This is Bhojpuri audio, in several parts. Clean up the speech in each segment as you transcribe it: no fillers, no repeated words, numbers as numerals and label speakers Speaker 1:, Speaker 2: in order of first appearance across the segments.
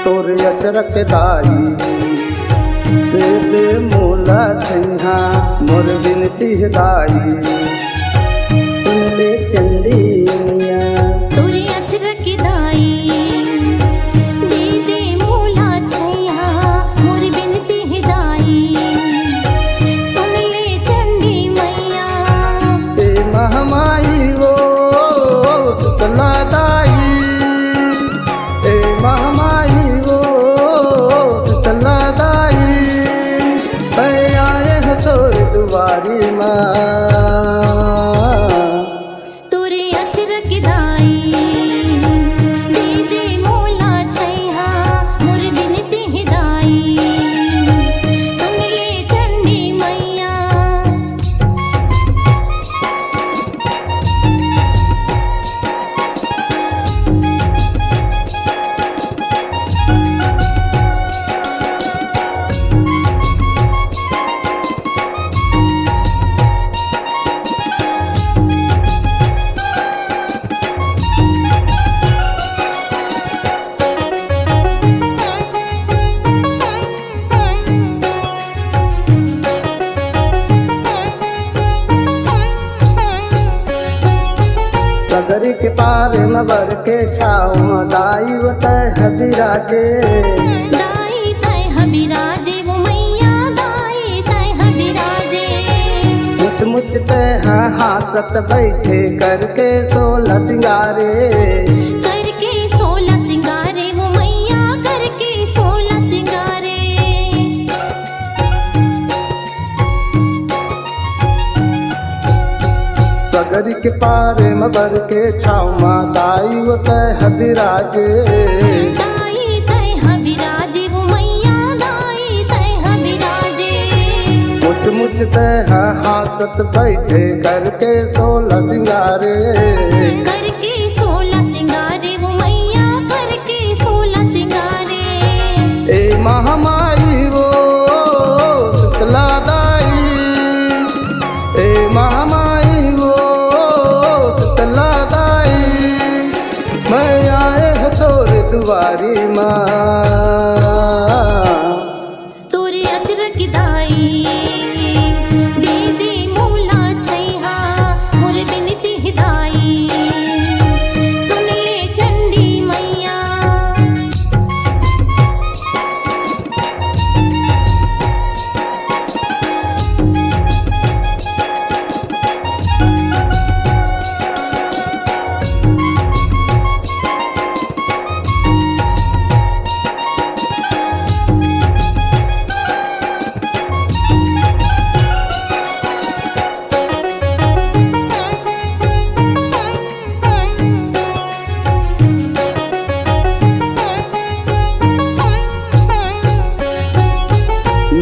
Speaker 1: तोर अचरक दाई दे दे मोला छैहा मोर बिनती दाई सुन ले चंडी मैया
Speaker 2: तोरे अचरक दाई दे दे मोला छैहा मोर बिनती दाई सुन ले चंडी मैया
Speaker 1: ए महमाई वो सुतला दाई ए महमाई वो सुतला दाई आए हो तोर दुआरी माँ
Speaker 2: तोरे अचरक दाई दे दे मोला छैहा मोर बिनती दाई सुन ले चंडी मैया
Speaker 1: सगरी के पार नबर के छाव दाई तय हबिराजे
Speaker 2: दाई तय हबिराजे वो मैया दाई तय हबिराजे
Speaker 1: मुच मुच तय हासत बैठे करके 16 सिंगारे
Speaker 2: करके 16 सिंगारे वो मैया करके 16 सिंगारे
Speaker 1: सगरी के पार नबर के छाव दाई तय हबिराजे
Speaker 2: दाई तय हबिराजे वो मैया दाई तय हबिराजे
Speaker 1: मुच मुच तय हासत बैठे करके 16 सिंगारे
Speaker 2: करके 16 सिंगारे वो मैया करके 16 सिंगारे
Speaker 1: ए महामाई वो सुतला दाई ए महामाई वो सुतला दाई मैं आए हो तोर दुआरी माँ
Speaker 2: तोरे अचरक दाई दे दे मोला छैहा मोर बिनती दाई सुन ले चंडी मैया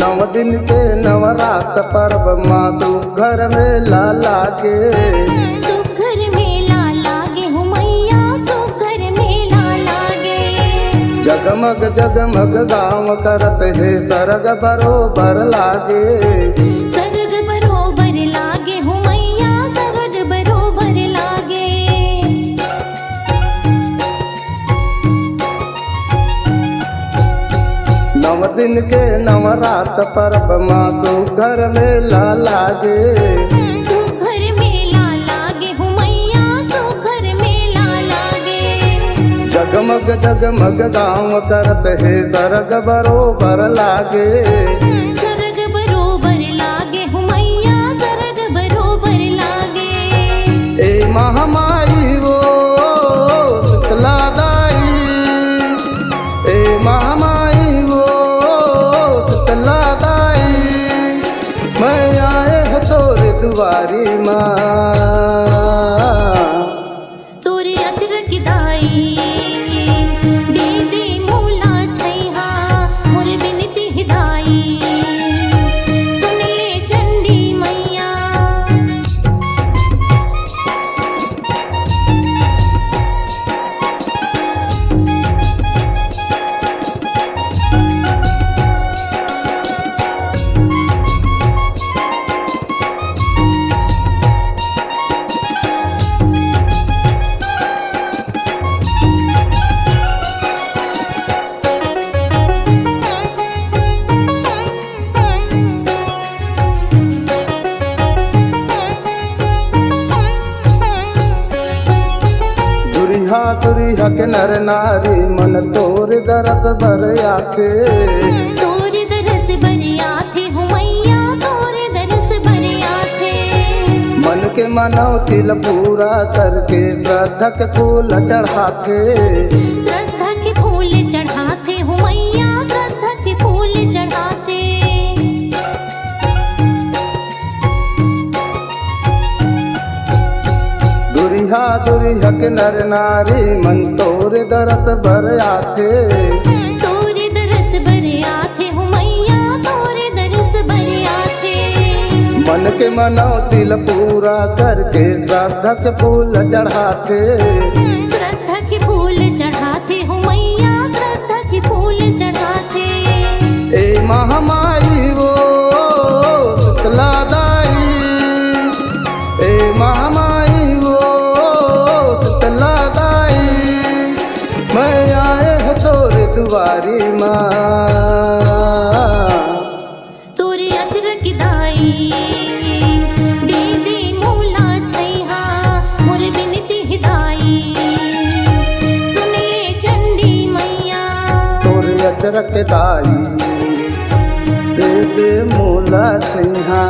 Speaker 1: नव दिन के नवरात पर्व माँ तू घर में लागे
Speaker 2: सुघर मेला लागे हो मैया सुघर मेला लागे
Speaker 1: जगमग जगमग गाँव करत है सरग बरोबर लागे
Speaker 2: सरग बरोबर लागे हो मैया सरग बरोबर लागे
Speaker 1: नव दिन के नवरात पर्व माँ तू घर में लागे
Speaker 2: सुघर मेला लागे हो मैया सुघर मेला लागे
Speaker 1: जगमग जगमग गाँव करत है सरग बरोबर लागे
Speaker 2: सरग बरोबर लागे हो मैया सरग बरोबर लागे
Speaker 1: ए महामाई वो सुतला दाई ए महामाई वो सुतला दाई मैं आए हो तोर दुआरी माँ
Speaker 2: तोरे अचरक दाई दे दे मोला छैहा मोर बिनती दाई सुन ले चंडी मैया
Speaker 1: हक नर नारी मन तोर दरस भर आखे।
Speaker 2: तोर दरस बरिया थे हो मैया, तोर दरस बरिया थे।
Speaker 1: मन के मनौतिल पूरा करके श्रद्धा के फूल चढ़ाते।
Speaker 2: श्रद्धा के फूल चढ़ाते हो मैया, श्रद्धा के फूल चढ़ाते।
Speaker 1: दुरिहा दुरिहा के नर नारी मन तोर दरस भर आखे।
Speaker 2: तोर दरस बरिया थे हो मैया, तोर दरस बरिया थे।
Speaker 1: मन के मनौतिल पूरा करके श्रद्धा के फूल चढ़ाते।
Speaker 2: श्रद्धा के फूल चढ़ाते हो मैया, श्रद्धा के फूल चढ़ाते।
Speaker 1: ए महामाई वो शीतला दाई, ए महामाई वो शीतला दाई, मैं आए हो तोरे दुआरी माँ।
Speaker 2: तोरे अचरक दाई दीदी मूला छैहा, मोर बिनती हिदाई सुनिए चंडी मैया।
Speaker 1: तोरे अचरक दाई दे दे मूला छैहा।